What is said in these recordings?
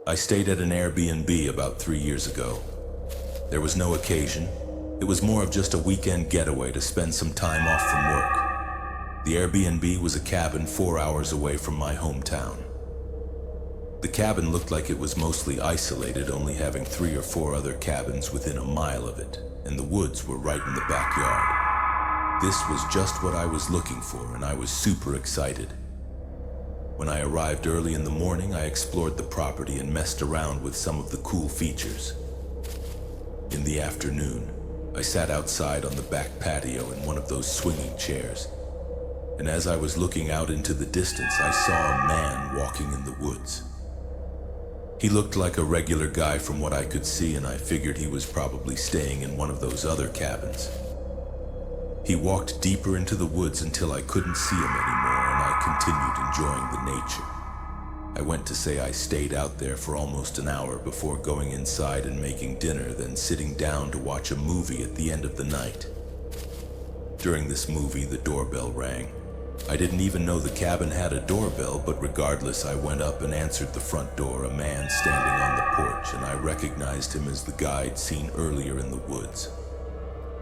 I stayed at an Airbnb about 3 years ago. There was no occasion. It was more of just a weekend getaway to spend some time off from work. The Airbnb was a cabin 4 hours away from my hometown. The cabin looked like it was mostly isolated, only having 3 or 4 other cabins within a mile of it, and the woods were right in the backyard. This was just what I was looking for, and I was super excited. When I arrived early in the morning, I explored the property and messed around with some of the cool features. In the afternoon, I sat outside on the back patio in one of those swinging chairs, and as I was looking out into the distance, I saw a man walking in the woods. He looked like a regular guy from what I could see, and I figured he was probably staying in one of those other cabins. He walked deeper into the woods until I couldn't see him anymore, and I continued enjoying the nature. I went to say I stayed out there for almost an hour before going inside and making dinner, then sitting down to watch a movie at the end of the night. During this movie, the doorbell rang. I didn't even know the cabin had a doorbell, but regardless, I went up and answered the front door, a man standing on the porch, and I recognized him as the guy I'd seen earlier in the woods.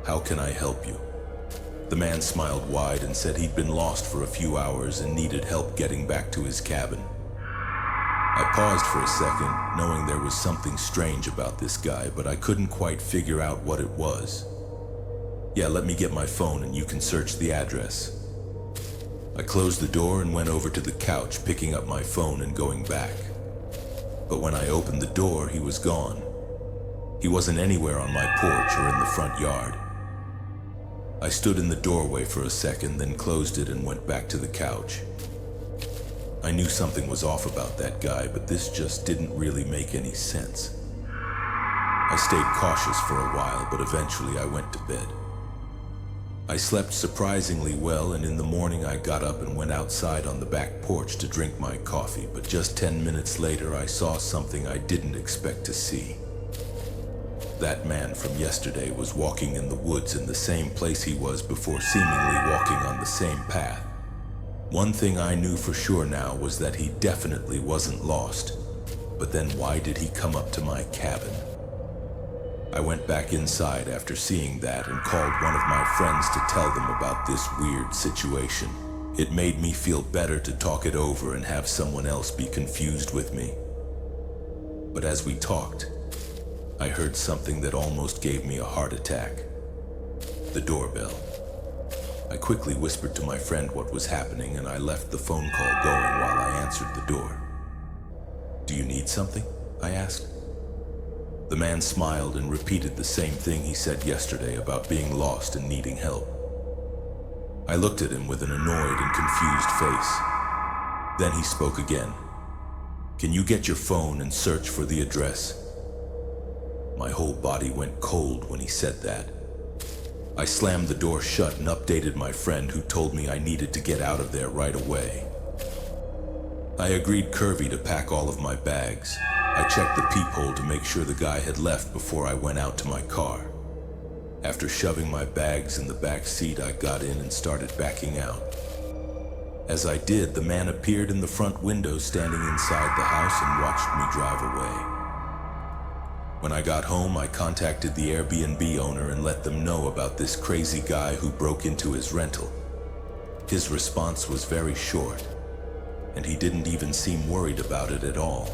"How can I help you?" The man smiled wide and said he'd been lost for a few hours and needed help getting back to his cabin. I paused for a second, knowing there was something strange about this guy, but I couldn't quite figure out what it was. "Yeah, let me get my phone and you can search the address." I closed the door and went over to the couch, picking up my phone and going back. But when I opened the door, he was gone. He wasn't anywhere on my porch or in the front yard. I stood in the doorway for a second, then closed it and went back to the couch. I knew something was off about that guy, but this just didn't really make any sense. I stayed cautious for a while, but eventually I went to bed. I slept surprisingly well, and in the morning I got up and went outside on the back porch to drink my coffee, but just 10 minutes later I saw something I didn't expect to see. That man from yesterday was walking in the woods in the same place he was before, seemingly walking on the same path. One thing I knew for sure now was that he definitely wasn't lost. But then why did he come up to my cabin? I went back inside after seeing that and called one of my friends to tell them about this weird situation. It made me feel better to talk it over and have someone else be confused with me. But as we talked, I heard something that almost gave me a heart attack. The doorbell. I quickly whispered to my friend what was happening, and I left the phone call going while I answered the door. "Do you need something?" I asked. The man smiled and repeated the same thing he said yesterday about being lost and needing help. I looked at him with an annoyed and confused face. Then he spoke again. "Can you get your phone and search for the address?" My whole body went cold when he said that. I slammed the door shut and updated my friend, who told me I needed to get out of there right away. I agreed curvy to pack all of my bags. I checked the peephole to make sure the guy had left before I went out to my car. After shoving my bags in the back seat, I got in and started backing out. As I did, the man appeared in the front window standing inside the house and watched me drive away. When I got home, I contacted the Airbnb owner and let them know about this crazy guy who broke into his rental. His response was very short, and he didn't even seem worried about it at all.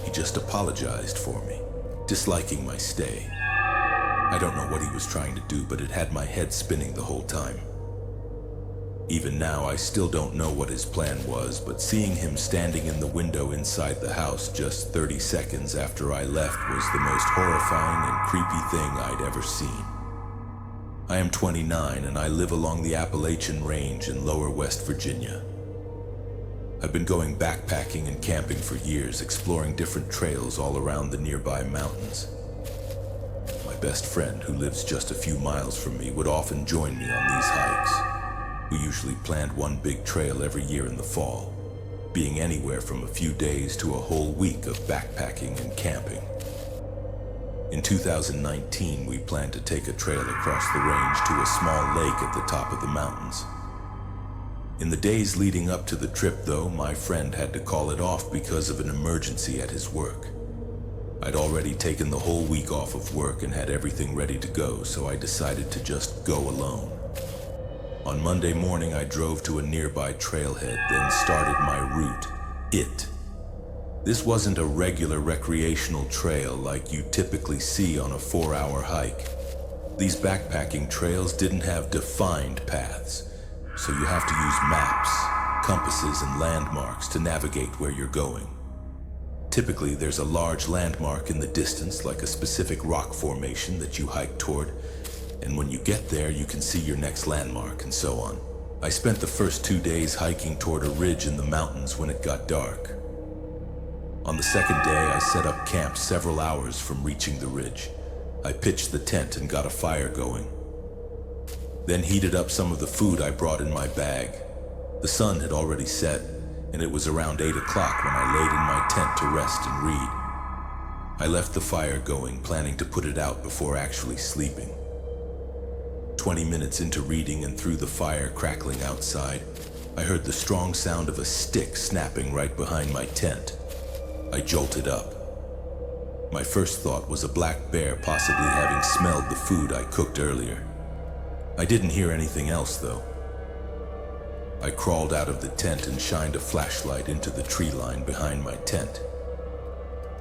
He just apologized for me, disliking my stay. I don't know what he was trying to do, but it had my head spinning the whole time. Even now, I still don't know what his plan was, but seeing him standing in the window inside the house just 30 seconds after I left was the most horrifying and creepy thing I'd ever seen. I am 29 and I live along the Appalachian Range in lower West Virginia. I've been going backpacking and camping for years, exploring different trails all around the nearby mountains. My best friend, who lives just a few miles from me, would often join me on these hikes. We usually planned one big trail every year in the fall, being anywhere from a few days to a whole week of backpacking and camping. In 2019, we planned to take a trail across the range to a small lake at the top of the mountains. In the days leading up to the trip, though, my friend had to call it off because of an emergency at his work. I'd already taken the whole week off of work and had everything ready to go, so I decided to just go alone. On Monday morning, I drove to a nearby trailhead, then started my route, It. This wasn't a regular recreational trail like you typically see on a 4-hour hike. These backpacking trails didn't have defined paths, so you have to use maps, compasses, and landmarks to navigate where you're going. Typically, there's a large landmark in the distance, like a specific rock formation that you hike toward, and when you get there, you can see your next landmark, and so on. I spent the first 2 days hiking toward a ridge in the mountains when it got dark. On the second day, I set up camp several hours from reaching the ridge. I pitched the tent and got a fire going. Then heated up some of the food I brought in my bag. The sun had already set, and it was around 8 o'clock when I laid in my tent to rest and read. I left the fire going, planning to put it out before actually sleeping. 20 minutes into reading and through the fire crackling outside, I heard the strong sound of a stick snapping right behind my tent. I jolted up. My first thought was a black bear possibly having smelled the food I cooked earlier. I didn't hear anything else, though. I crawled out of the tent and shined a flashlight into the tree line behind my tent.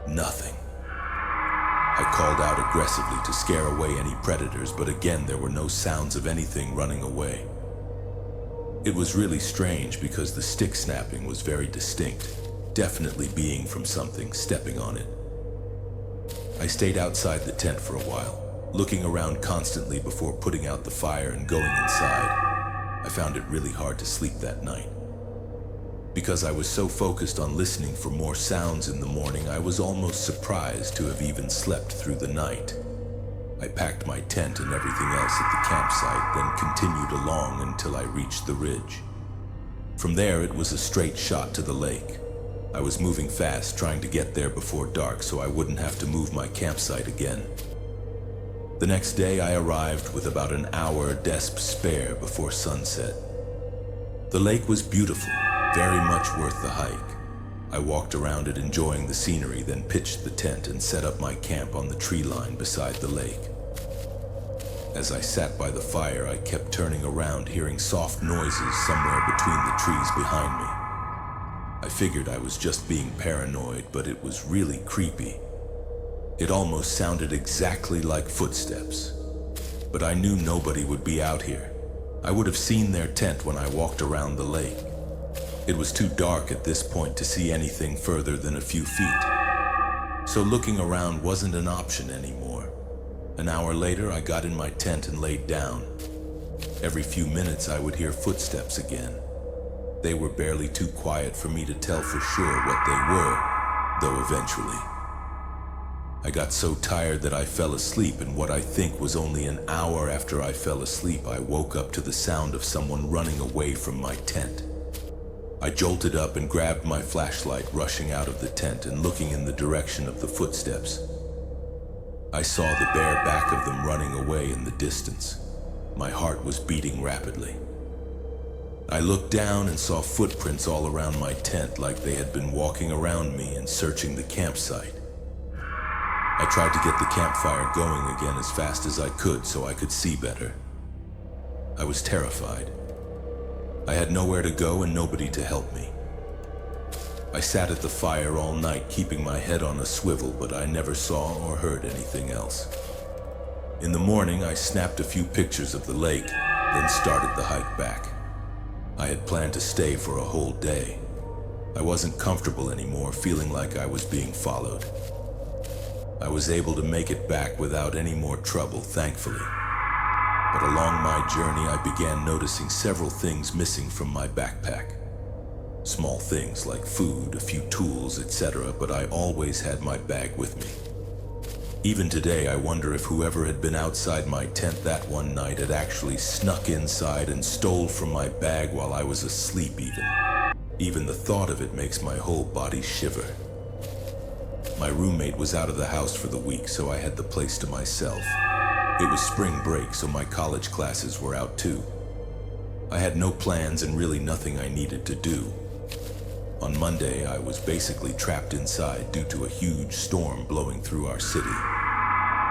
Nothing. I called out aggressively to scare away any predators, but again there were no sounds of anything running away. It was really strange because the stick snapping was very distinct, definitely being from something stepping on it. I stayed outside the tent for a while, looking around constantly before putting out the fire and going inside. I found it really hard to sleep that night. Because I was so focused on listening for more sounds in the morning, I was almost surprised to have even slept through the night. I packed my tent and everything else at the campsite, then continued along until I reached the ridge. From there, it was a straight shot to the lake. I was moving fast, trying to get there before dark so I wouldn't have to move my campsite again. The next day, I arrived with about an hour desp spare before sunset. The lake was beautiful, very much worth the hike. I walked around it enjoying the scenery, then pitched the tent and set up my camp on the tree line beside the lake. As I sat by the fire, I kept turning around, hearing soft noises somewhere between the trees behind me. I figured I was just being paranoid, but it was really creepy. It almost sounded exactly like footsteps. But I knew nobody would be out here. I would have seen their tent when I walked around the lake. It was too dark at this point to see anything further than a few feet. So looking around wasn't an option anymore. An hour later, I got in my tent and laid down. Every few minutes, I would hear footsteps again. They were barely too quiet for me to tell for sure what they were, though eventually. I got so tired that I fell asleep, and what I think was only an hour after I fell asleep, I woke up to the sound of someone running away from my tent. I jolted up and grabbed my flashlight, rushing out of the tent and looking in the direction of the footsteps. I saw the bare back of them running away in the distance. My heart was beating rapidly. I looked down and saw footprints all around my tent, like they had been walking around me and searching the campsite. I tried to get the campfire going again as fast as I could so I could see better. I was terrified. I had nowhere to go and nobody to help me. I sat at the fire all night, keeping my head on a swivel, but I never saw or heard anything else. In the morning, I snapped a few pictures of the lake, then started the hike back. I had planned to stay for a whole day. I wasn't comfortable anymore, feeling like I was being followed. I was able to make it back without any more trouble, thankfully. But along my journey, I began noticing several things missing from my backpack. Small things like food, a few tools, etc., but I always had my bag with me. Even today, I wonder if whoever had been outside my tent that one night had actually snuck inside and stole from my bag while I was asleep even. Even the thought of it makes my whole body shiver. My roommate was out of the house for the week, so I had the place to myself. It was spring break, so my college classes were out too. I had no plans and really nothing I needed to do. On Monday, I was basically trapped inside due to a huge storm blowing through our city.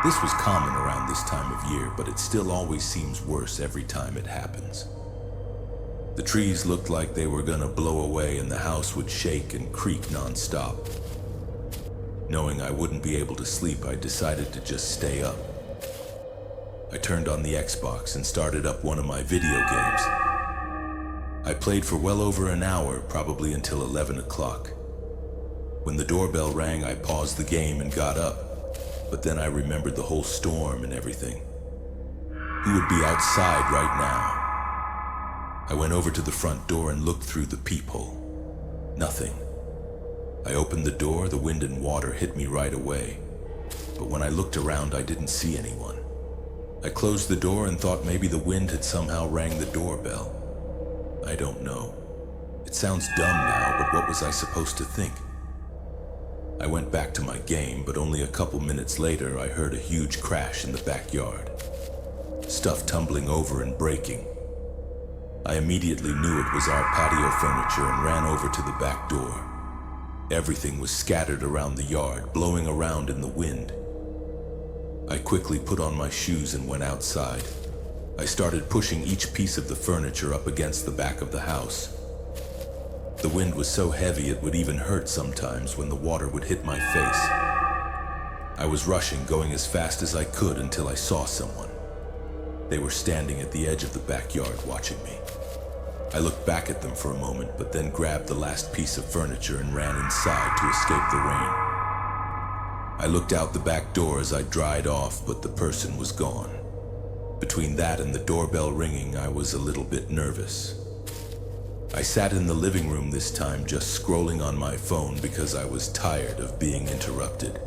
This was common around this time of year, but it still always seems worse every time it happens. The trees looked like they were gonna blow away and the house would shake and creak non-stop. Knowing I wouldn't be able to sleep, I decided to just stay up. I turned on the Xbox and started up one of my video games. I played for well over an hour, probably until 11 o'clock. When the doorbell rang, I paused the game and got up, but then I remembered the whole storm and everything. Who would be outside right now? I went over to the front door and looked through the peephole. Nothing. I opened the door, the wind and water hit me right away, but when I looked around, I didn't see anyone. I closed the door and thought maybe the wind had somehow rang the doorbell. I don't know. It sounds dumb now, but what was I supposed to think? I went back to my game, but only a couple minutes later, I heard a huge crash in the backyard. Stuff tumbling over and breaking. I immediately knew it was our patio furniture and ran over to the back door. Everything was scattered around the yard, blowing around in the wind. I quickly put on my shoes and went outside. I started pushing each piece of the furniture up against the back of the house. The wind was so heavy it would even hurt sometimes when the water would hit my face. I was rushing, going as fast as I could until I saw someone. They were standing at the edge of the backyard watching me. I looked back at them for a moment, but then grabbed the last piece of furniture and ran inside to escape the rain. I looked out the back door as I dried off, but the person was gone. Between that and the doorbell ringing, I was a little bit nervous. I sat in the living room this time just scrolling on my phone because I was tired of being interrupted.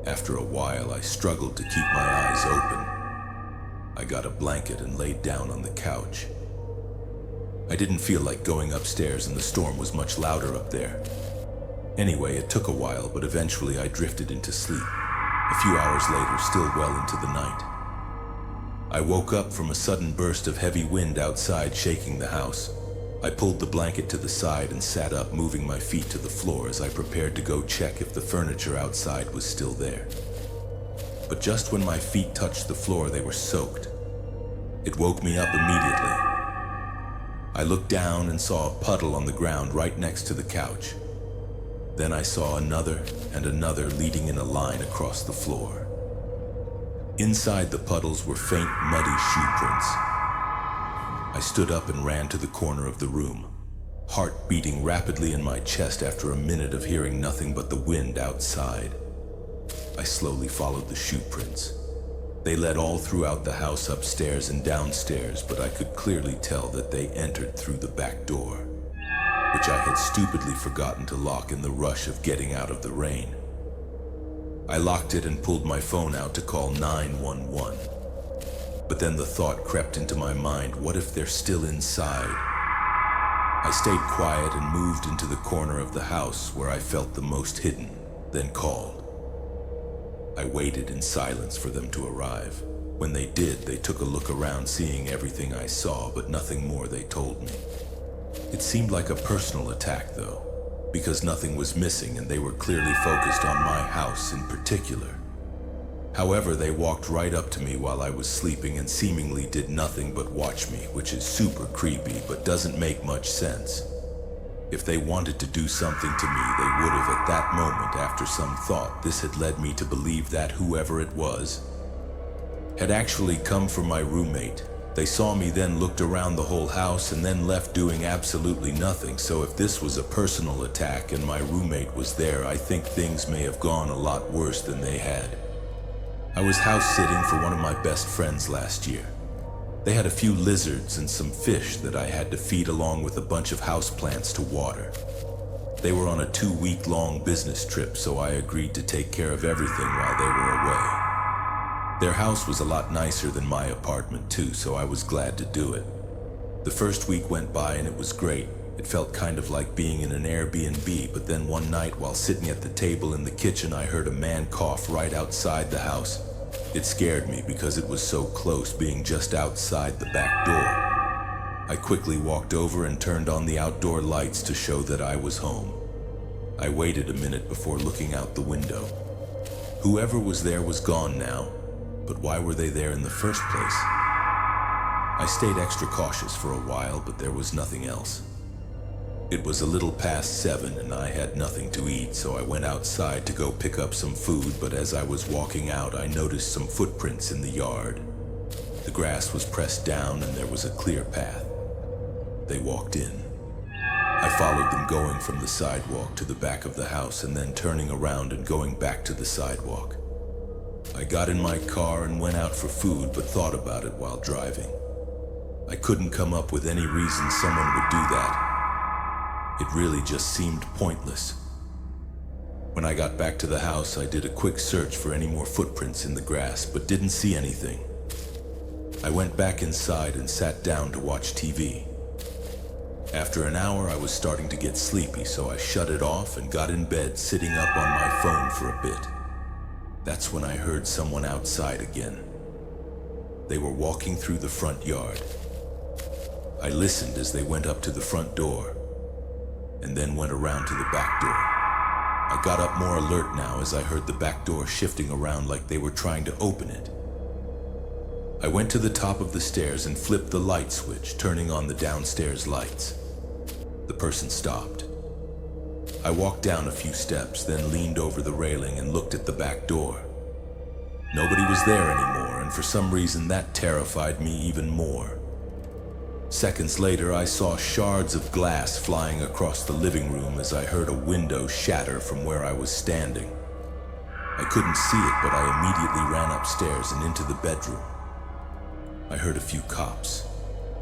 After a while, I struggled to keep my eyes open. I got a blanket and laid down on the couch. I didn't feel like going upstairs and the storm was much louder up there. Anyway, it took a while, but eventually I drifted into sleep. A few hours later, still well into the night. I woke up from a sudden burst of heavy wind outside shaking the house. I pulled the blanket to the side and sat up, moving my feet to the floor as I prepared to go check if the furniture outside was still there. But just when my feet touched the floor, they were soaked. It woke me up immediately. I looked down and saw a puddle on the ground right next to the couch. Then I saw another and another leading in a line across the floor. Inside the puddles were faint, muddy shoe prints. I stood up and ran to the corner of the room, heart beating rapidly in my chest after a minute of hearing nothing but the wind outside. I slowly followed the shoe prints. They led all throughout the house, upstairs and downstairs, but I could clearly tell that they entered through the back door, which I had stupidly forgotten to lock in the rush of getting out of the rain. I locked it and pulled my phone out to call 911. But then the thought crept into my mind, what if they're still inside? I stayed quiet and moved into the corner of the house where I felt the most hidden, then called. I waited in silence for them to arrive. When they did, they took a look around, seeing everything I saw, but nothing more, they told me. It seemed like a personal attack, though, because nothing was missing and they were clearly focused on my house in particular. However, they walked right up to me while I was sleeping and seemingly did nothing but watch me, which is super creepy but doesn't make much sense. If they wanted to do something to me, they would have at that moment. After some thought, this had led me to believe that whoever it was had actually come for my roommate. They saw me, then looked around the whole house and then left doing absolutely nothing. So if this was a personal attack and my roommate was there, I think things may have gone a lot worse than they had. I was house sitting for one of my best friends last year. They had a few lizards and some fish that I had to feed along with a bunch of houseplants to water. They were on a 2-week-long business trip, so I agreed to take care of everything while they were away. Their house was a lot nicer than my apartment too, so I was glad to do it. The first week went by and it was great. It felt kind of like being in an Airbnb, but then one night while sitting at the table in the kitchen, I heard a man cough right outside the house. It scared me because it was so close, being just outside the back door. I quickly walked over and turned on the outdoor lights to show that I was home. I waited a minute before looking out the window. Whoever was there was gone now, but why were they there in the first place? I stayed extra cautious for a while, but there was nothing else. It was a little past 7 and I had nothing to eat, so I went outside to go pick up some food, but as I was walking out, I noticed some footprints in the yard. The grass was pressed down and there was a clear path. They walked in. I followed them, going from the sidewalk to the back of the house and then turning around and going back to the sidewalk. I got in my car and went out for food, but thought about it while driving. I couldn't come up with any reason someone would do that. It really just seemed pointless. When I got back to the house, I did a quick search for any more footprints in the grass, but didn't see anything. I went back inside and sat down to watch TV. After an hour, I was starting to get sleepy, so I shut it off and got in bed, sitting up on my phone for a bit. That's when I heard someone outside again. They were walking through the front yard. I listened as they went up to the front door, and then went around to the back door. I got up more alert now as I heard the back door shifting around like they were trying to open it. I went to the top of the stairs and flipped the light switch, turning on the downstairs lights. The person stopped. I walked down a few steps, then leaned over the railing and looked at the back door. Nobody was there anymore, and for some reason that terrified me even more. Seconds later, I saw shards of glass flying across the living room as I heard a window shatter from where I was standing. I couldn't see it, but I immediately ran upstairs and into the bedroom. I heard a few cops,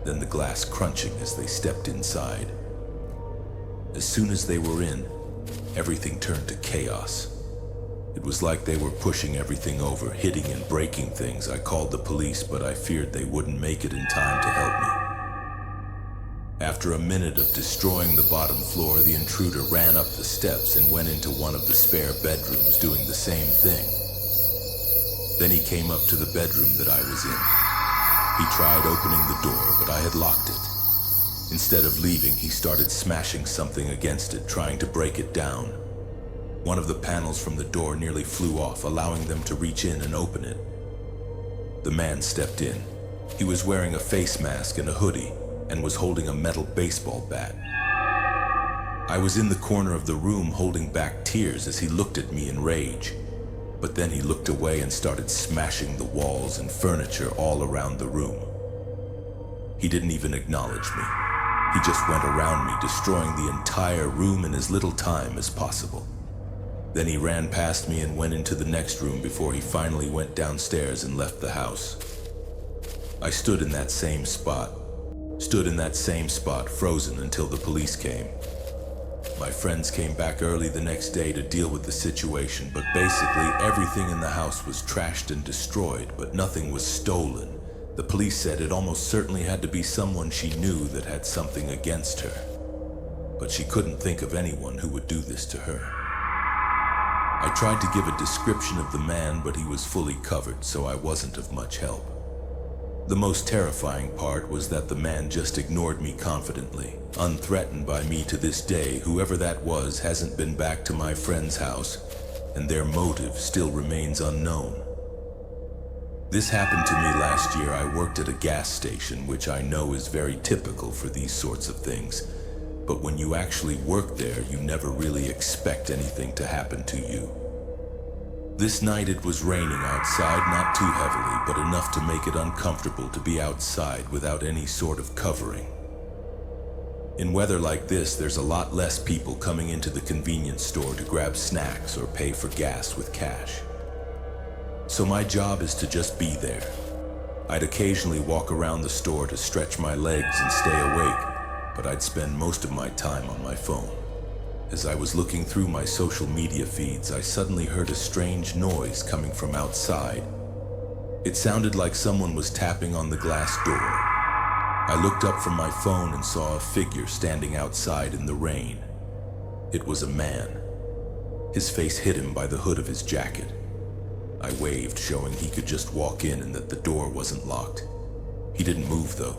then the glass crunching as they stepped inside. As soon as they were in, everything turned to chaos. It was like they were pushing everything over, hitting and breaking things. I called the police, but I feared they wouldn't make it in time to help me. After a minute of destroying the bottom floor, the intruder ran up the steps and went into one of the spare bedrooms doing the same thing. Then he came up to the bedroom that I was in. He tried opening the door, but I had locked it. Instead of leaving, he started smashing something against it, trying to break it down. One of the panels from the door nearly flew off, allowing them to reach in and open it. The man stepped in. He was wearing a face mask and a hoodie, and was holding a metal baseball bat. I was in the corner of the room holding back tears as he looked at me in rage. But then he looked away and started smashing the walls and furniture all around the room. He didn't even acknowledge me. He just went around me, destroying the entire room in as little time as possible. Then he ran past me and went into the next room before he finally went downstairs and left the house. I stood in that same spot, frozen until the police came. My friends came back early the next day to deal with the situation, but basically everything in the house was trashed and destroyed, but nothing was stolen. The police said it almost certainly had to be someone she knew that had something against her, but she couldn't think of anyone who would do this to her. I tried to give a description of the man, but he was fully covered, so I wasn't of much help. The most terrifying part was that the man just ignored me confidently, unthreatened by me to this day. Whoever that was hasn't been back to my friend's house, and their motive still remains unknown. This happened to me last year. I worked at a gas station, which I know is very typical for these sorts of things. But when you actually work there, you never really expect anything to happen to you. This night it was raining outside, not too heavily, but enough to make it uncomfortable to be outside without any sort of covering. In weather like this, there's a lot less people coming into the convenience store to grab snacks or pay for gas with cash. So my job is to just be there. I'd occasionally walk around the store to stretch my legs and stay awake, but I'd spend most of my time on my phone. As I was looking through my social media feeds, I suddenly heard a strange noise coming from outside. It sounded like someone was tapping on the glass door. I looked up from my phone and saw a figure standing outside in the rain. It was a man. His face hidden by the hood of his jacket. I waved, showing he could just walk in and that the door wasn't locked. He didn't move though.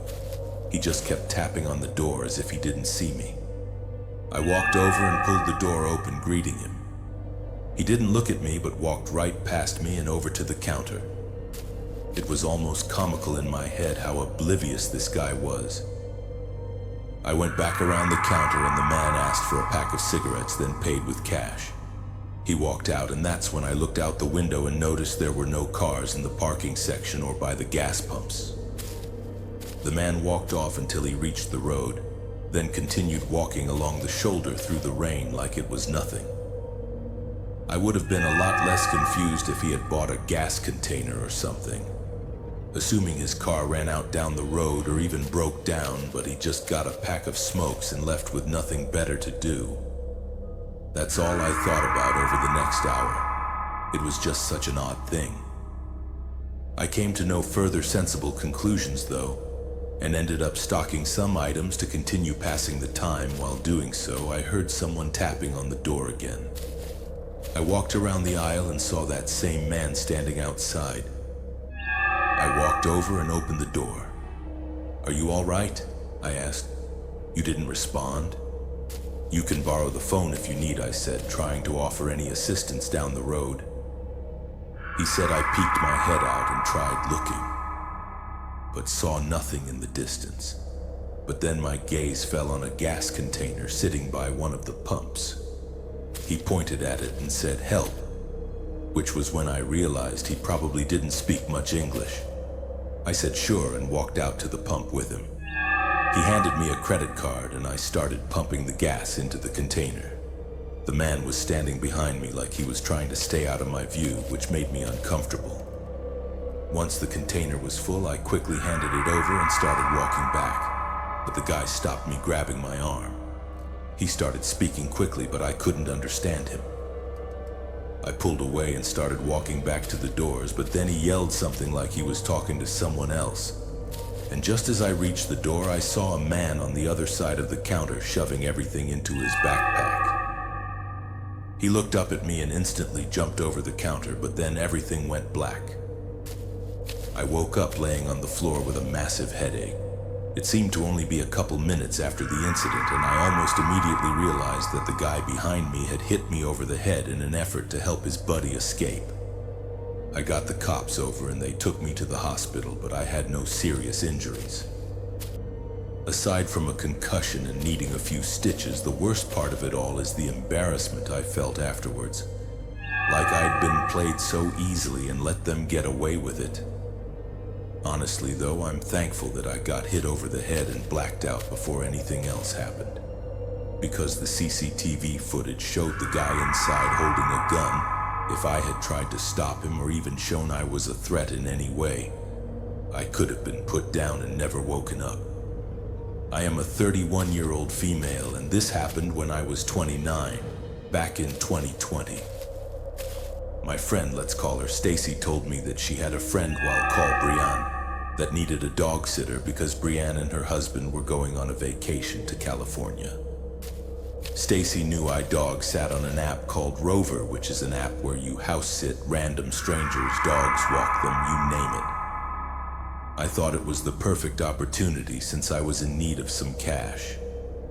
He just kept tapping on the door as if he didn't see me. I walked over and pulled the door open, greeting him. He didn't look at me, but walked right past me and over to the counter. It was almost comical in my head how oblivious this guy was. I went back around the counter and the man asked for a pack of cigarettes, then paid with cash. He walked out, and that's when I looked out the window and noticed there were no cars in the parking section or by the gas pumps. The man walked off until he reached the road, then continued walking along the shoulder through the rain like it was nothing. I would have been a lot less confused if he had bought a gas container or something, assuming his car ran out down the road or even broke down, but he just got a pack of smokes and left with nothing better to do. That's all I thought about over the next hour. It was just such an odd thing. I came to no further sensible conclusions, though, and ended up stocking some items to continue passing the time. While doing so, I heard someone tapping on the door again. I walked around the aisle and saw that same man standing outside. I walked over and opened the door. "Are you all right?" I asked. "You didn't respond?" "You can borrow the phone if you need," I said, trying to offer any assistance down the road. He said. I peeked my head out and tried looking, but saw nothing in the distance. But then my gaze fell on a gas container sitting by one of the pumps. He pointed at it and said, "Help," which was when I realized he probably didn't speak much English. I said sure and walked out to the pump with him. He handed me a credit card and I started pumping the gas into the container. The man was standing behind me like he was trying to stay out of my view, which made me uncomfortable. Once the container was full, I quickly handed it over and started walking back, but the guy stopped me, grabbing my arm. He started speaking quickly, but I couldn't understand him. I pulled away and started walking back to the doors, but then he yelled something like he was talking to someone else. And just as I reached the door, I saw a man on the other side of the counter shoving everything into his backpack. He looked up at me and instantly jumped over the counter, but then everything went black. I woke up laying on the floor with a massive headache. It seemed to only be a couple minutes after the incident, and I almost immediately realized that the guy behind me had hit me over the head in an effort to help his buddy escape. I got the cops over and they took me to the hospital, but I had no serious injuries. Aside from a concussion and needing a few stitches, the worst part of it all is the embarrassment I felt afterwards. Like I'd been played so easily and let them get away with it. Honestly, though, I'm thankful that I got hit over the head and blacked out before anything else happened. Because the CCTV footage showed the guy inside holding a gun. If I had tried to stop him or even shown I was a threat in any way, I could have been put down and never woken up. I am a 31-year-old female, and this happened when I was 29, back in 2020. My friend, let's call her Stacy, told me that she had a friend called Brianne that needed a dog sitter because Brianne and her husband were going on a vacation to California. Stacy knew I dog sat on an app called Rover, which is an app where you house sit random strangers, dogs walk them, you name it. I thought it was the perfect opportunity since I was in need of some cash.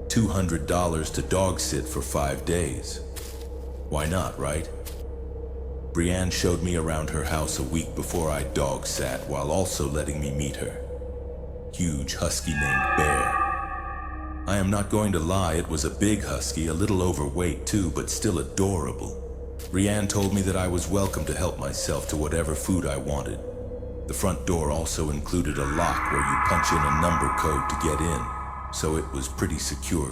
$200 to dog sit for 5 days. Why not, right? Brianne showed me around her house a week before I dog sat, while also letting me meet her. Huge husky named Bear. I am not going to lie, it was a big husky, a little overweight too, but still adorable. Brianne told me that I was welcome to help myself to whatever food I wanted. The front door also included a lock where you punch in a number code to get in, so it was pretty secure.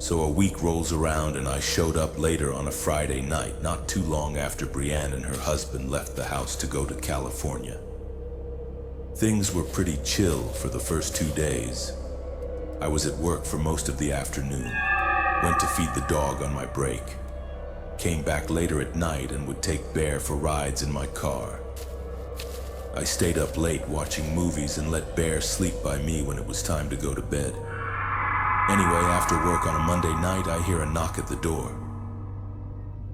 So a week rolls around and I showed up later on a Friday night, not too long after Brianne and her husband left the house to go to California. Things were pretty chill for the first 2 days. I was at work for most of the afternoon, went to feed the dog on my break, came back later at night and would take Bear for rides in my car. I stayed up late watching movies and let Bear sleep by me when it was time to go to bed. Anyway, after work on a Monday night, I hear a knock at the door.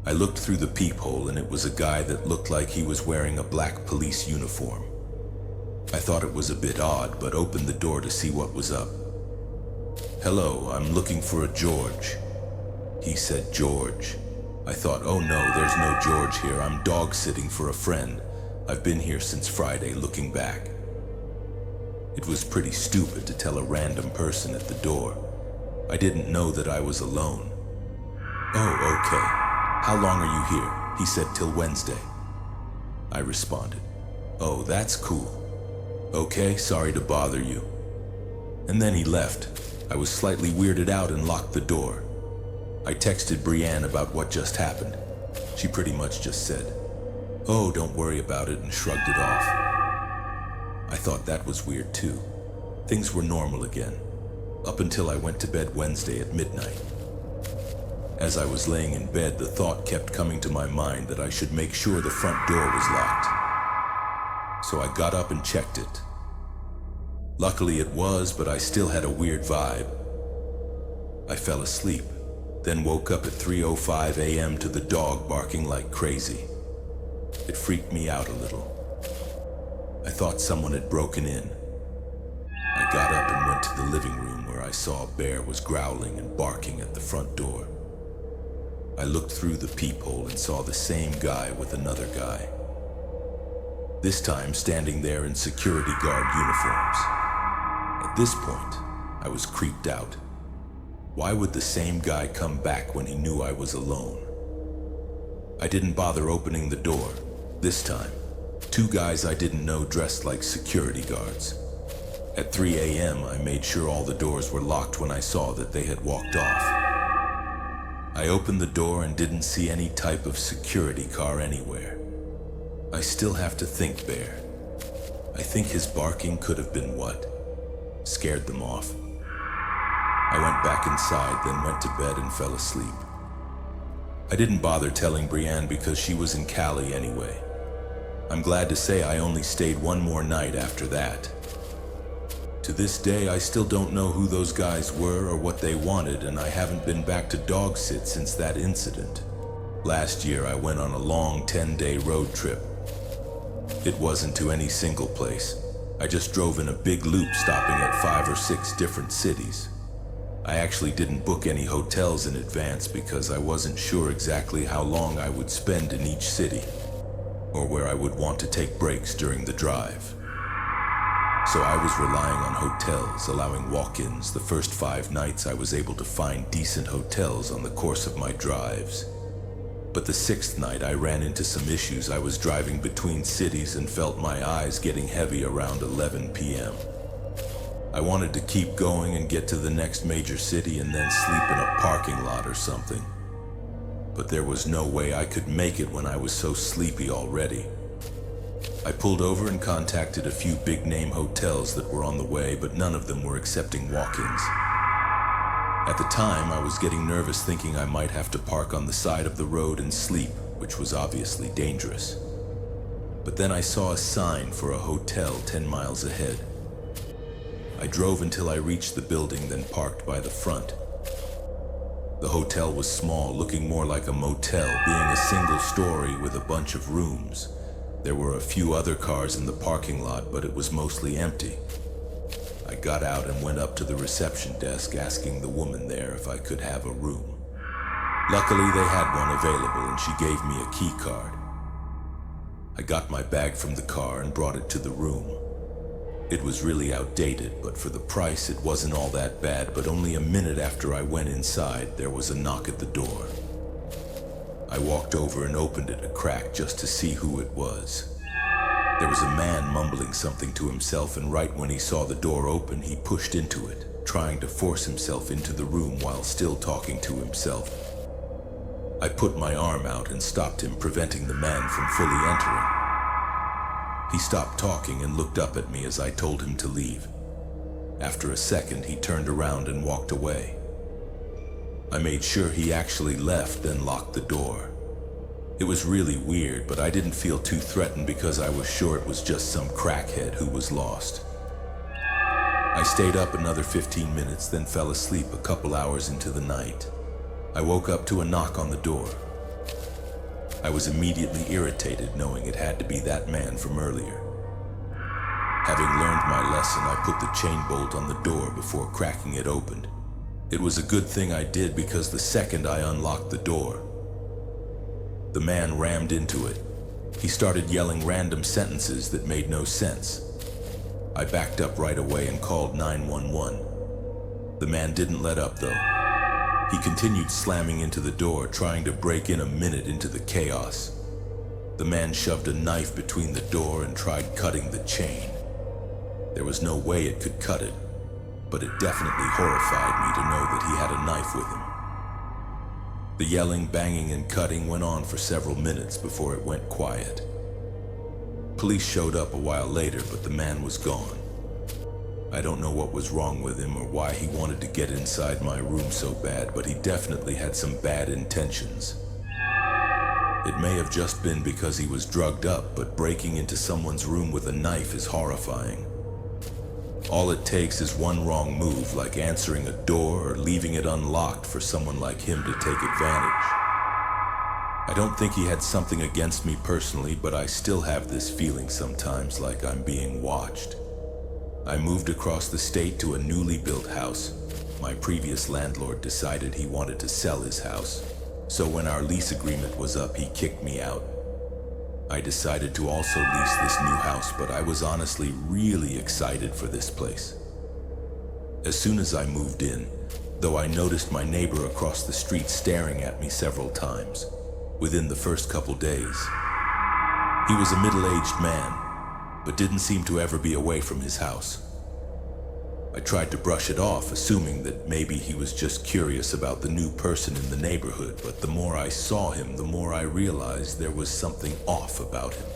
I looked through the peephole and it was a guy that looked like he was wearing a black police uniform. I thought it was a bit odd, but opened the door to see what was up. "Hello, I'm looking for a George." He said George. I thought, oh no, there's no George here. I'm dog sitting for a friend. I've been here since Friday, looking back. It was pretty stupid to tell a random person at the door. I didn't know that I was alone. "Oh, okay. How long are you here?" He said, "Till Wednesday." I responded, "Oh, that's cool. Okay, sorry to bother you." And then he left. I was slightly weirded out and locked the door. I texted Brienne about what just happened. She pretty much just said, "Oh, don't worry about it," and shrugged it off. I thought that was weird too. Things were normal again, up until I went to bed Wednesday at midnight. As I was laying in bed, the thought kept coming to my mind that I should make sure the front door was locked. So I got up and checked it. Luckily it was, but I still had a weird vibe. I fell asleep, then woke up at 3:05 a.m. to the dog barking like crazy. It freaked me out a little. I thought someone had broken in. I got up and went to the living room where I saw a bear was growling and barking at the front door. I looked through the peephole and saw the same guy with another guy. This time standing there in security guard uniforms. At this point, I was creeped out. Why would the same guy come back when he knew I was alone? I didn't bother opening the door. This time, two guys I didn't know dressed like security guards. At 3 a.m., I made sure all the doors were locked when I saw that they had walked off. I opened the door and didn't see any type of security car anywhere. I still have to think, Bear. I think his barking could have been what scared them off. I went back inside, then went to bed and fell asleep. I didn't bother telling Brienne because she was in Cali anyway. I'm glad to say I only stayed one more night after that. To this day, I still don't know who those guys were or what they wanted, and I haven't been back to dog sit since that incident. Last year, I went on a long 10-day road trip. It wasn't to any single place. I just drove in a big loop, stopping at 5 or 6 different cities. I actually didn't book any hotels in advance because I wasn't sure exactly how long I would spend in each city, or where I would want to take breaks during the drive. So I was relying on hotels, allowing walk-ins. The first 5 nights I was able to find decent hotels on the course of my drives. But the 6th night I ran into some issues. I was driving between cities and felt my eyes getting heavy around 11 p.m. I wanted to keep going and get to the next major city and then sleep in a parking lot or something. But there was no way I could make it when I was so sleepy already. I pulled over and contacted a few big-name hotels that were on the way, but none of them were accepting walk-ins. At the time, I was getting nervous thinking I might have to park on the side of the road and sleep, which was obviously dangerous. But then I saw a sign for a hotel 10 miles ahead. I drove until I reached the building, then parked by the front. The hotel was small, looking more like a motel, being a single story with a bunch of rooms. There were a few other cars in the parking lot, but it was mostly empty. I got out and went up to the reception desk, asking the woman there if I could have a room. Luckily, they had one available, and she gave me a key card. I got my bag from the car and brought it to the room. It was really outdated, but for the price, it wasn't all that bad. But only a minute after I went inside, there was a knock at the door. I walked over and opened it a crack just to see who it was. There was a man mumbling something to himself, and right when he saw the door open, he pushed into it, trying to force himself into the room while still talking to himself. I put my arm out and stopped him, preventing the man from fully entering. He stopped talking and looked up at me as I told him to leave. After a second, he turned around and walked away. I made sure he actually left, then locked the door. It was really weird, but I didn't feel too threatened because I was sure it was just some crackhead who was lost. I stayed up another 15 minutes, then fell asleep a couple hours into the night. I woke up to a knock on the door. I was immediately irritated, knowing it had to be that man from earlier. Having learned my lesson, I put the chain bolt on the door before cracking it open. It was a good thing I did because the second I unlocked the door, the man rammed into it. He started yelling random sentences that made no sense. I backed up right away and called 911. The man didn't let up though. He continued slamming into the door, trying to break in a minute into the chaos. The man shoved a knife between the door and tried cutting the chain. There was no way it could cut it, but it definitely horrified me to know that he had a knife with him. The yelling, banging, and cutting went on for several minutes before it went quiet. Police showed up a while later, but the man was gone. I don't know what was wrong with him or why he wanted to get inside my room so bad, but he definitely had some bad intentions. It may have just been because he was drugged up, but breaking into someone's room with a knife is horrifying. All it takes is one wrong move, like answering a door or leaving it unlocked for someone like him to take advantage. I don't think he had something against me personally, but I still have this feeling sometimes like I'm being watched. I moved across the state to a newly built house. My previous landlord decided he wanted to sell his house, so when our lease agreement was up, he kicked me out. I decided to also lease this new house, but I was honestly really excited for this place. As soon as I moved in, though, I noticed my neighbor across the street staring at me several times within the first couple days. He was a middle-aged man, but didn't seem to ever be away from his house. I tried to brush it off, assuming that maybe he was just curious about the new person in the neighborhood, but the more I saw him, the more I realized there was something off about him.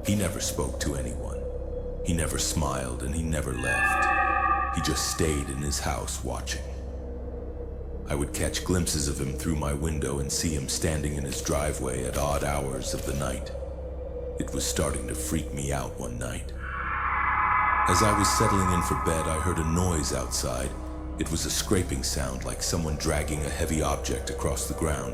He never spoke to anyone. He never smiled, and he never left. He just stayed in his house watching. I would catch glimpses of him through my window and see him standing in his driveway at odd hours of the night. It was starting to freak me out one night. As I was settling in for bed, I heard a noise outside. It was a scraping sound, like someone dragging a heavy object across the ground.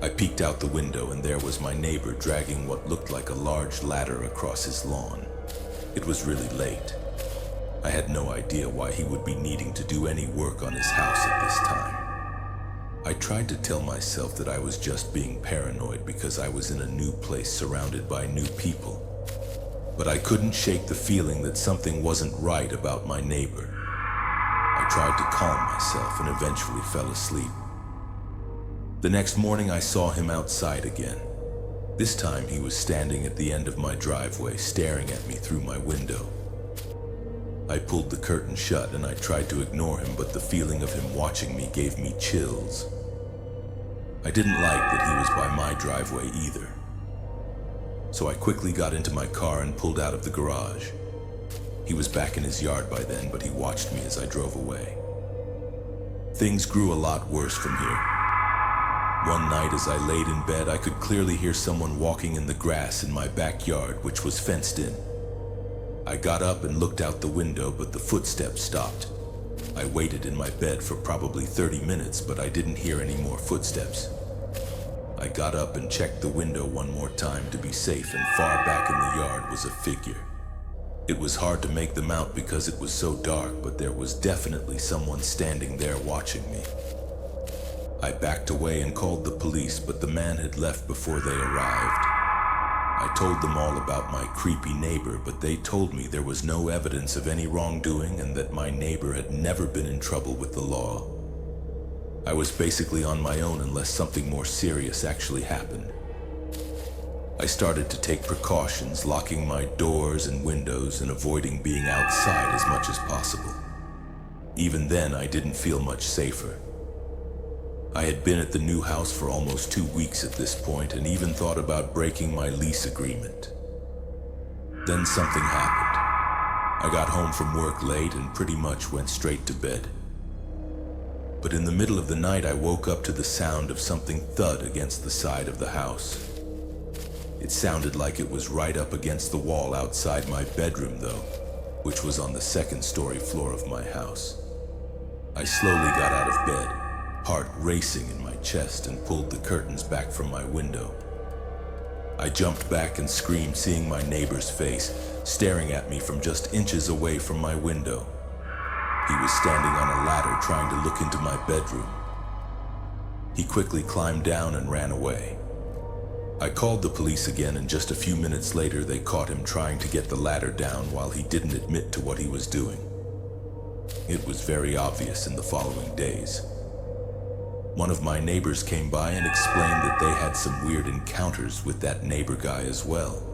I peeked out the window, and there was my neighbor dragging what looked like a large ladder across his lawn. It was really late. I had no idea why he would be needing to do any work on his house at this time. I tried to tell myself that I was just being paranoid because I was in a new place surrounded by new people. But I couldn't shake the feeling that something wasn't right about my neighbor. I tried to calm myself and eventually fell asleep. The next morning I saw him outside again. This time he was standing at the end of my driveway, staring at me through my window. I pulled the curtain shut and I tried to ignore him, but the feeling of him watching me gave me chills. I didn't like that he was by my driveway either. So I quickly got into my car and pulled out of the garage. He was back in his yard by then, but he watched me as I drove away. Things grew a lot worse from here. One night as I laid in bed, I could clearly hear someone walking in the grass in my backyard, which was fenced in. I got up and looked out the window, but the footsteps stopped. I waited in my bed for probably 30 minutes, but I didn't hear any more footsteps. I got up and checked the window one more time to be safe, and far back in the yard was a figure. It was hard to make them out because it was so dark, but there was definitely someone standing there watching me. I backed away and called the police, but the man had left before they arrived. I told them all about my creepy neighbor, but they told me there was no evidence of any wrongdoing and that my neighbor had never been in trouble with the law. I was basically on my own unless something more serious actually happened. I started to take precautions, locking my doors and windows and avoiding being outside as much as possible. Even then, I didn't feel much safer. I had been at the new house for almost 2 weeks at this point and even thought about breaking my lease agreement. Then something happened. I got home from work late and pretty much went straight to bed. But in the middle of the night, I woke up to the sound of something thud against the side of the house. It sounded like it was right up against the wall outside my bedroom though, which was on the second-story floor of my house. I slowly got out of bed, heart racing in my chest, and pulled the curtains back from my window. I jumped back and screamed, seeing my neighbor's face staring at me from just inches away from my window. He was standing on a ladder trying to look into my bedroom. He quickly climbed down and ran away. I called the police again, and just a few minutes later they caught him trying to get the ladder down while he didn't admit to what he was doing. It was very obvious in the following days. One of my neighbors came by and explained that they had some weird encounters with that neighbor guy as well.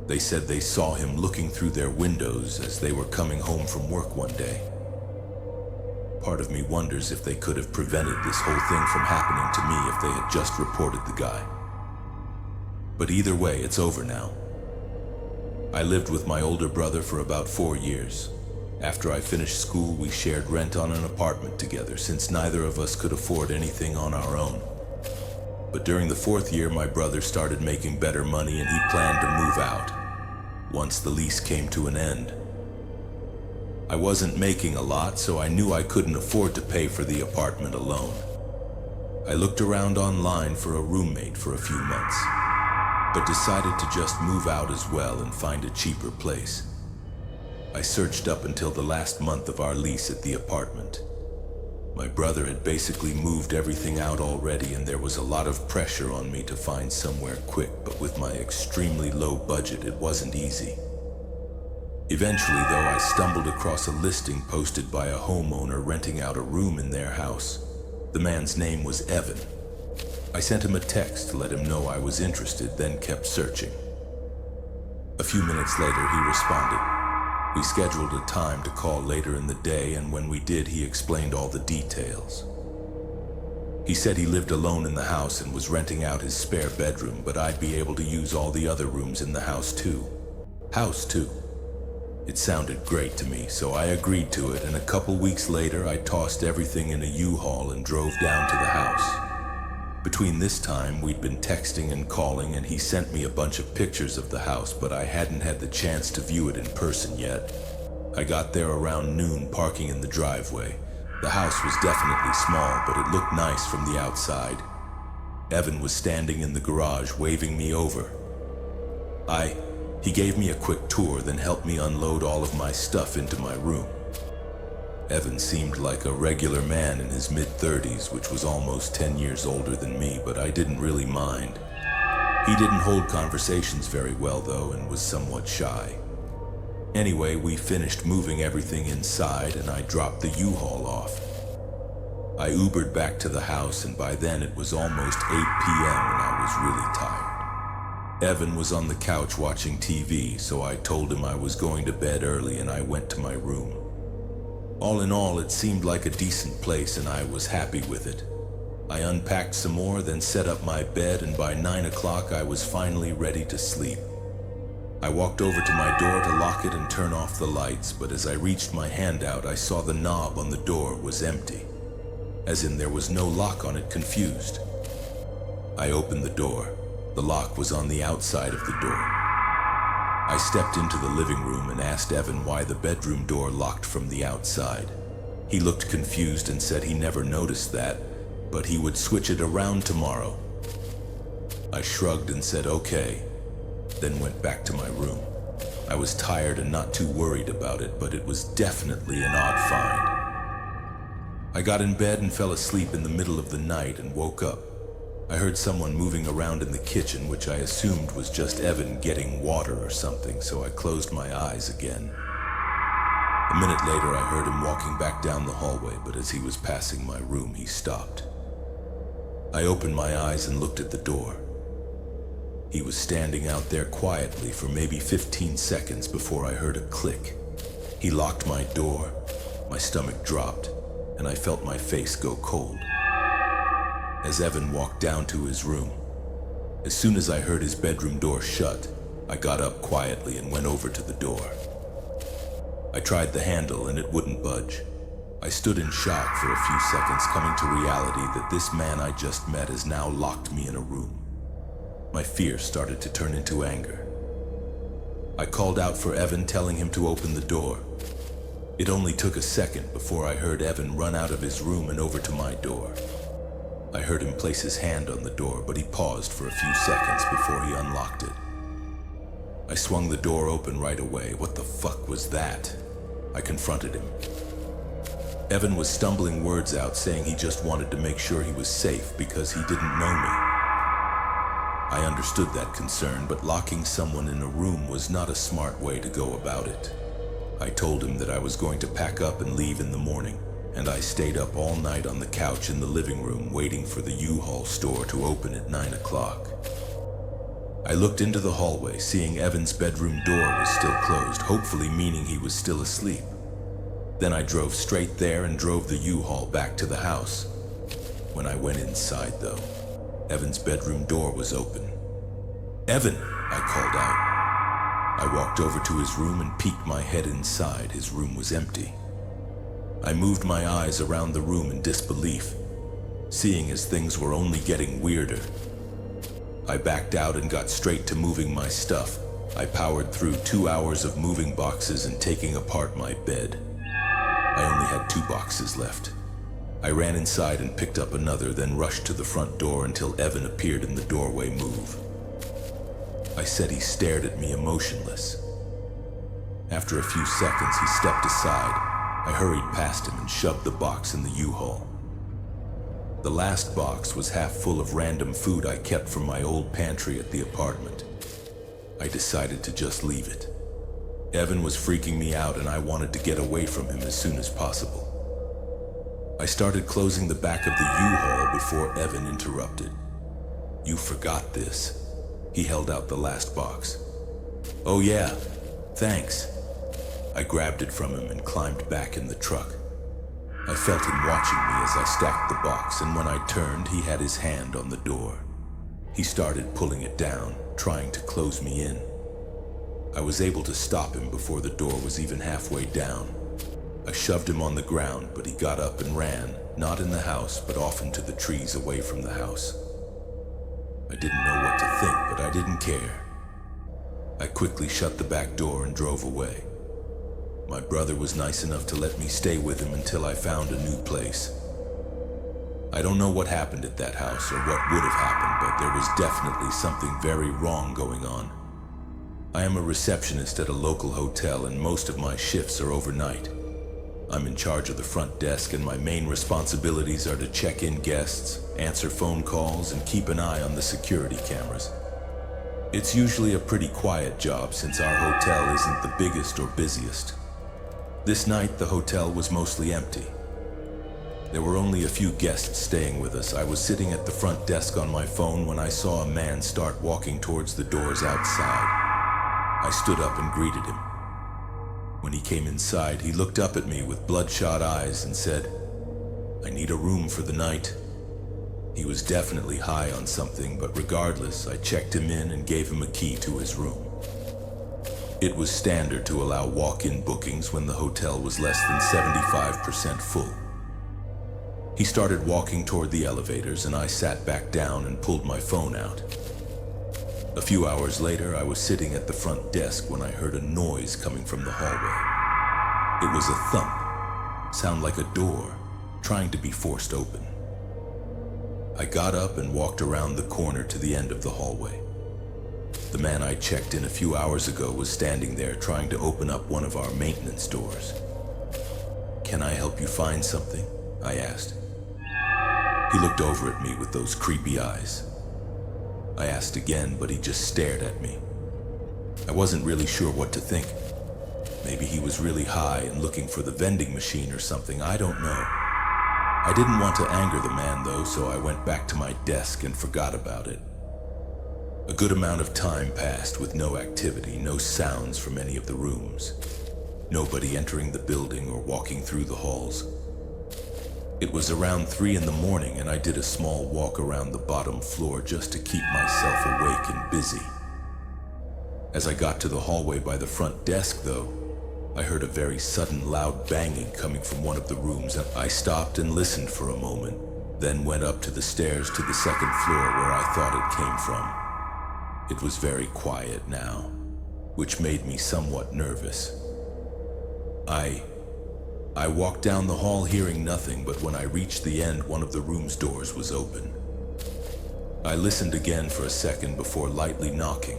They said they saw him looking through their windows as they were coming home from work one day. Part of me wonders if they could have prevented this whole thing from happening to me if they had just reported the guy. But either way, it's over now. I lived with my older brother for about 4 years. After I finished school, we shared rent on an apartment together since neither of us could afford anything on our own. But during the 4th year, my brother started making better money and he planned to move out once the lease came to an end. I wasn't making a lot, so I knew I couldn't afford to pay for the apartment alone. I looked around online for a roommate for a few months, but decided to just move out as well and find a cheaper place. I searched up until the last month of our lease at the apartment. My brother had basically moved everything out already, and there was a lot of pressure on me to find somewhere quick, but with my extremely low budget, it wasn't easy. Eventually, though, I stumbled across a listing posted by a homeowner renting out a room in their house. The man's name was Evan. I sent him a text to let him know I was interested, then kept searching. A few minutes later, he responded. We scheduled a time to call later in the day, and when we did, he explained all the details. He said he lived alone in the house and was renting out his spare bedroom, but I'd be able to use all the other rooms in the house too. It sounded great to me, so I agreed to it, and a couple weeks later, I tossed everything in a U-Haul and drove down to the house. Between this time, we'd been texting and calling, and he sent me a bunch of pictures of the house, but I hadn't had the chance to view it in person yet. I got there around noon, parking in the driveway. The house was definitely small, but it looked nice from the outside. Evan was standing in the garage, waving me over. He gave me a quick tour, then helped me unload all of my stuff into my room. Evan seemed like a regular man in his mid-30s, which was almost 10 years older than me, but I didn't really mind. He didn't hold conversations very well, though, and was somewhat shy. Anyway, we finished moving everything inside, and I dropped the U-Haul off. I Ubered back to the house, and by then it was almost 8 p.m. and I was really tired. Evan was on the couch watching TV, so I told him I was going to bed early and I went to my room. All in all, it seemed like a decent place and I was happy with it. I unpacked some more, then set up my bed, and by 9 o'clock I was finally ready to sleep. I walked over to my door to lock it and turn off the lights, but as I reached my hand out, I saw the knob on the door was empty. As in, there was no lock on it, confused. I opened the door. The lock was on the outside of the door. I stepped into the living room and asked Evan why the bedroom door locked from the outside. He looked confused and said he never noticed that, but he would switch it around tomorrow. I shrugged and said okay, then went back to my room. I was tired and not too worried about it, but it was definitely an odd find. I got in bed and fell asleep in the middle of the night and woke up. I heard someone moving around in the kitchen, which I assumed was just Evan getting water or something, so I closed my eyes again. A minute later, I heard him walking back down the hallway, but as he was passing my room, he stopped. I opened my eyes and looked at the door. He was standing out there quietly for maybe 15 seconds before I heard a click. He locked my door, my stomach dropped, and I felt my face go cold. As Evan walked down to his room, as soon as I heard his bedroom door shut, I got up quietly and went over to the door. I tried the handle and it wouldn't budge. I stood in shock for a few seconds, coming to reality that this man I just met has now locked me in a room. My fear started to turn into anger. I called out for Evan, telling him to open the door. It only took a second before I heard Evan run out of his room and over to my door. I heard him place his hand on the door, but he paused for a few seconds before he unlocked it. I swung the door open right away. What the fuck was that? I confronted him. Evan was stumbling words out, saying he just wanted to make sure he was safe because he didn't know me. I understood that concern, but locking someone in a room was not a smart way to go about it. I told him that I was going to pack up and leave in the morning, and I stayed up all night on the couch in the living room waiting for the U-Haul store to open at 9 o'clock. I looked into the hallway, seeing Evan's bedroom door was still closed, hopefully meaning he was still asleep. Then I drove straight there and drove the U-Haul back to the house. When I went inside, though, Evan's bedroom door was open. "Evan!" I called out. I walked over to his room and peeked my head inside. His room was empty. I moved my eyes around the room in disbelief, seeing as things were only getting weirder. I backed out and got straight to moving my stuff. I powered through 2 hours of moving boxes and taking apart my bed. I only had 2 boxes left. I ran inside and picked up another, then rushed to the front door until Evan appeared in the doorway move. I said he stared at me emotionless. After a few seconds, he stepped aside. I hurried past him and shoved the box in the U-Haul. The last box was half full of random food I kept from my old pantry at the apartment. I decided to just leave it. Evan was freaking me out and I wanted to get away from him as soon as possible. I started closing the back of the U-Haul before Evan interrupted. "You forgot this." He held out the last box. "Oh yeah, thanks." I grabbed it from him and climbed back in the truck. I felt him watching me as I stacked the box, and when I turned, he had his hand on the door. He started pulling it down, trying to close me in. I was able to stop him before the door was even halfway down. I shoved him on the ground, but he got up and ran, not in the house, but off into the trees away from the house. I didn't know what to think, but I didn't care. I quickly shut the back door and drove away. My brother was nice enough to let me stay with him until I found a new place. I don't know what happened at that house or what would have happened, but there was definitely something very wrong going on. I am a receptionist at a local hotel and most of my shifts are overnight. I'm in charge of the front desk and my main responsibilities are to check in guests, answer phone calls, and keep an eye on the security cameras. It's usually a pretty quiet job since our hotel isn't the biggest or busiest. This night, the hotel was mostly empty. There were only a few guests staying with us. I was sitting at the front desk on my phone when I saw a man start walking towards the doors outside. I stood up and greeted him. When he came inside, he looked up at me with bloodshot eyes and said, "I need a room for the night." He was definitely high on something, but regardless, I checked him in and gave him a key to his room. It was standard to allow walk-in bookings when the hotel was less than 75% full. He started walking toward the elevators and I sat back down and pulled my phone out. A few hours later, I was sitting at the front desk when I heard a noise coming from the hallway. It was a thump, sound like a door, trying to be forced open. I got up and walked around the corner to the end of the hallway. The man I checked in a few hours ago was standing there trying to open up one of our maintenance doors. "Can I help you find something?" I asked. He looked over at me with those creepy eyes. I asked again, but he just stared at me. I wasn't really sure what to think. Maybe he was really high and looking for the vending machine or something, I don't know. I didn't want to anger the man though, so I went back to my desk and forgot about it. A good amount of time passed with no activity, no sounds from any of the rooms. Nobody entering the building or walking through the halls. It was around 3 in the morning and I did a small walk around the bottom floor just to keep myself awake and busy. As I got to the hallway by the front desk though, I heard a very sudden loud banging coming from one of the rooms and I stopped and listened for a moment, then went up to the stairs to the second floor where I thought it came from. It was very quiet now, which made me somewhat nervous. I walked down the hall hearing nothing, but when I reached the end, one of the room's doors was open. I listened again for a second before lightly knocking.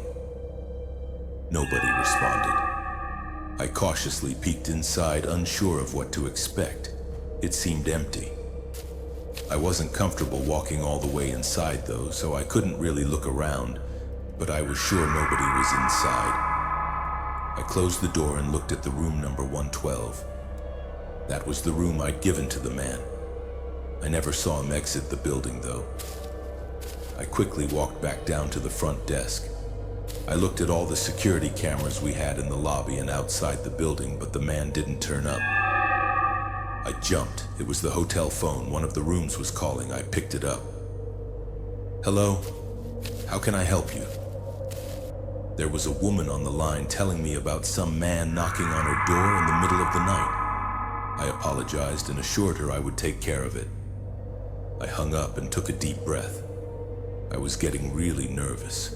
Nobody responded. I cautiously peeked inside, unsure of what to expect. It seemed empty. I wasn't comfortable walking all the way inside though, so I couldn't really look around, but I was sure nobody was inside. I closed the door and looked at the room number 112. That was the room I'd given to the man. I never saw him exit the building though. I quickly walked back down to the front desk. I looked at all the security cameras we had in the lobby and outside the building, but the man didn't turn up. I jumped. It was the hotel phone. One of the rooms was calling. I picked it up. Hello? How can I help you? There was a woman on the line telling me about some man knocking on her door in the middle of the night. I apologized and assured her I would take care of it. I hung up and took a deep breath. I was getting really nervous.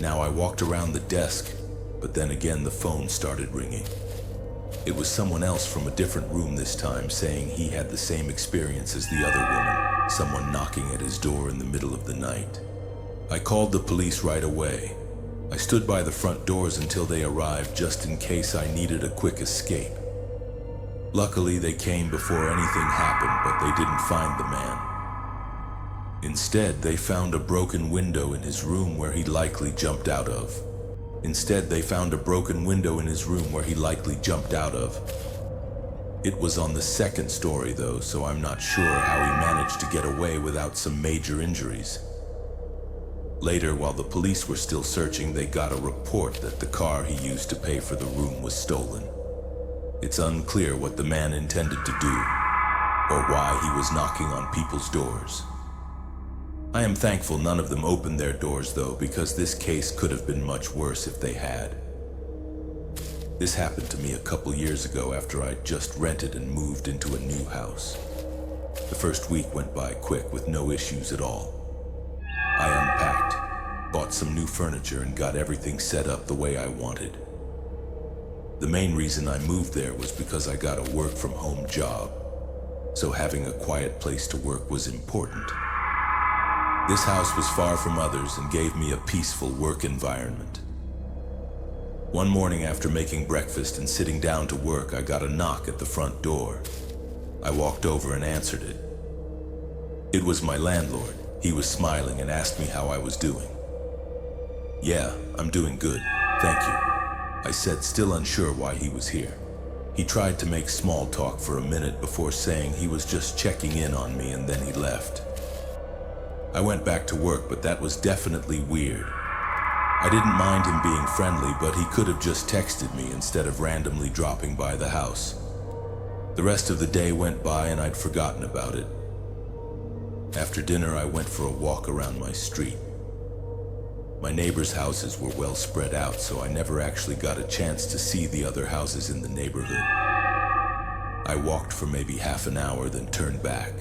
Now I walked around the desk, but then again the phone started ringing. It was someone else from a different room this time, saying he had the same experience as the other woman, someone knocking at his door in the middle of the night. I called the police right away. I stood by the front doors until they arrived, just in case I needed a quick escape. Luckily, they came before anything happened, but they didn't find the man. Instead, they found a broken window in his room where he likely jumped out of. It was on the second story though, so I'm not sure how he managed to get away without some major injuries. Later, while the police were still searching, they got a report that the car he used to pay for the room was stolen. It's unclear what the man intended to do, or why he was knocking on people's doors. I am thankful none of them opened their doors though, because this case could have been much worse if they had. This happened to me a couple years ago after I'd just rented and moved into a new house. The first week went by quick with no issues at all. I unpacked, bought some new furniture, and got everything set up the way I wanted. The main reason I moved there was because I got a work-from-home job, so having a quiet place to work was important. This house was far from others and gave me a peaceful work environment. One morning after making breakfast and sitting down to work, I got a knock at the front door. I walked over and answered it. It was my landlord. He was smiling and asked me how I was doing. "Yeah, I'm doing good, thank you," I said, still unsure why he was here. He tried to make small talk for a minute before saying he was just checking in on me, and then he left. I went back to work, but that was definitely weird. I didn't mind him being friendly, but he could have just texted me instead of randomly dropping by the house. The rest of the day went by and I'd forgotten about it. After dinner, I went for a walk around my street. My neighbors' houses were well spread out, so I never actually got a chance to see the other houses in the neighborhood. I walked for maybe half an hour, then turned back.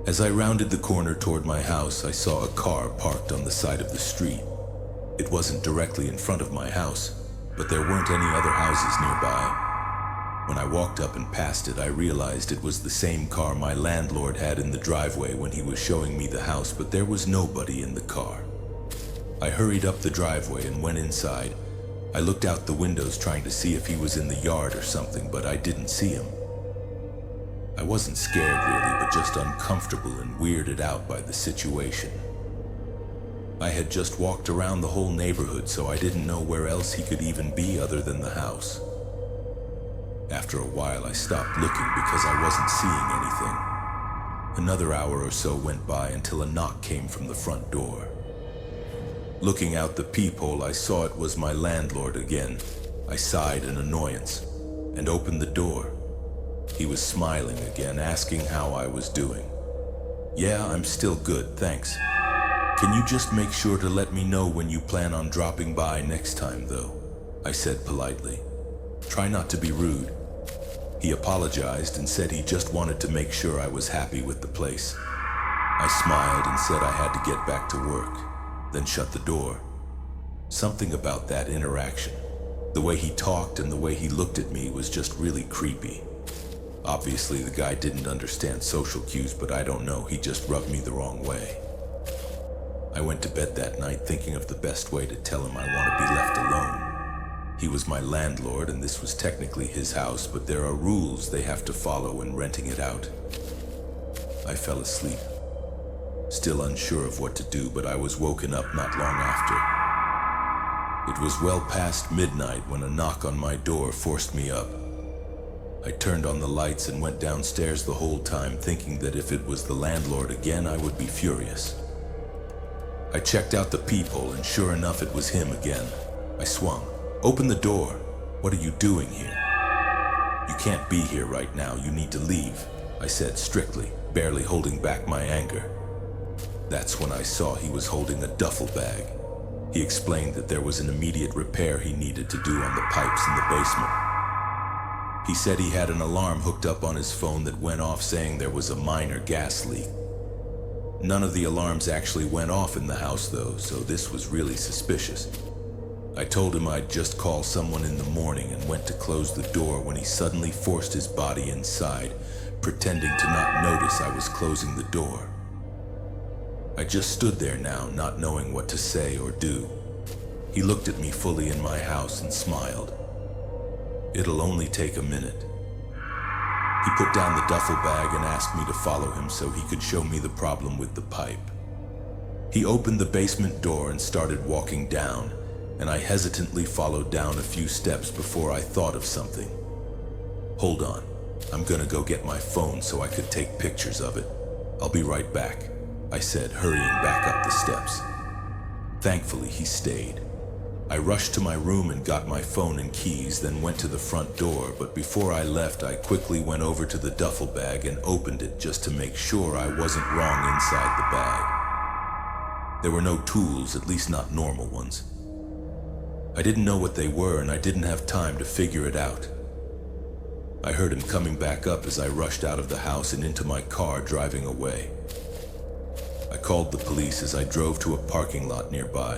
As I rounded the corner toward my house, I saw a car parked on the side of the street. It wasn't directly in front of my house, but there weren't any other houses nearby. When I walked up and passed it, I realized it was the same car my landlord had in the driveway when he was showing me the house, but there was nobody in the car. I hurried up the driveway and went inside. I looked out the windows trying to see if he was in the yard or something, but I didn't see him. I wasn't scared really, but just uncomfortable and weirded out by the situation. I had just walked around the whole neighborhood, so I didn't know where else he could even be other than the house. After a while, I stopped looking because I wasn't seeing anything. Another hour or so went by until a knock came from the front door. Looking out the peephole, I saw it was my landlord again. I sighed in annoyance and opened the door. He was smiling again, asking how I was doing. "Yeah, I'm still good, thanks. Can you just make sure to let me know when you plan on dropping by next time, though?" I said politely. "Try not to be rude." He apologized and said he just wanted to make sure I was happy with the place. I smiled and said I had to get back to work, then shut the door. Something about that interaction The way he talked and the way he looked at me was just really creepy. Obviously, the guy didn't understand social cues, but I don't know, he just rubbed me the wrong way. I went to bed that night thinking of the best way to tell him I want to be left alone. He was my landlord and this was technically his house, but there are rules they have to follow when renting it out. I fell asleep, still unsure of what to do, but I was woken up not long after. It was well past midnight when a knock on my door forced me up. I turned on the lights and went downstairs the whole time, thinking that if it was the landlord again, I would be furious. I checked out the peephole and sure enough, it was him again. I swung. "Open the door. What are you doing here?" "You can't be here right now. You need to leave," I said strictly, barely holding back my anger. That's when I saw he was holding a duffel bag. He explained that there was an immediate repair he needed to do on the pipes in the basement. He said he had an alarm hooked up on his phone that went off saying there was a minor gas leak. None of the alarms actually went off in the house though, so this was really suspicious. I told him I'd just call someone in the morning and went to close the door when he suddenly forced his body inside, pretending to not notice I was closing the door. I just stood there now, not knowing what to say or do. He looked at me fully in my house and smiled. "It'll only take a minute." He put down the duffel bag and asked me to follow him so he could show me the problem with the pipe. He opened the basement door and started walking down, and I hesitantly followed down a few steps before I thought of something. "Hold on, I'm gonna go get my phone so I could take pictures of it. I'll be right back," I said, hurrying back up the steps. Thankfully, he stayed. I rushed to my room and got my phone and keys, then went to the front door, but before I left, I quickly went over to the duffel bag and opened it just to make sure I wasn't wrong inside the bag. There were no tools, at least not normal ones. I didn't know what they were, and I didn't have time to figure it out. I heard him coming back up as I rushed out of the house and into my car, driving away. I called the police as I drove to a parking lot nearby.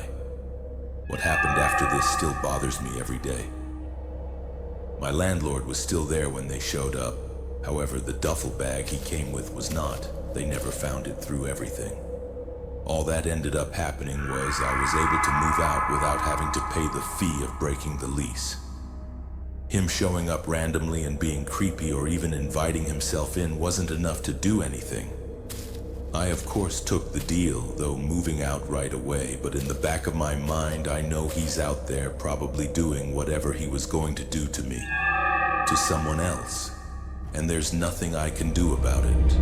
What happened after this still bothers me every day. My landlord was still there when they showed up. However, the duffel bag he came with was not. They never found it through everything. All that ended up happening was I was able to move out without having to pay the fee of breaking the lease. Him showing up randomly and being creepy or even inviting himself in wasn't enough to do anything. I of course took the deal, though moving out right away, but in the back of my mind I know he's out there probably doing whatever he was going to do to me, to someone else, and there's nothing I can do about it.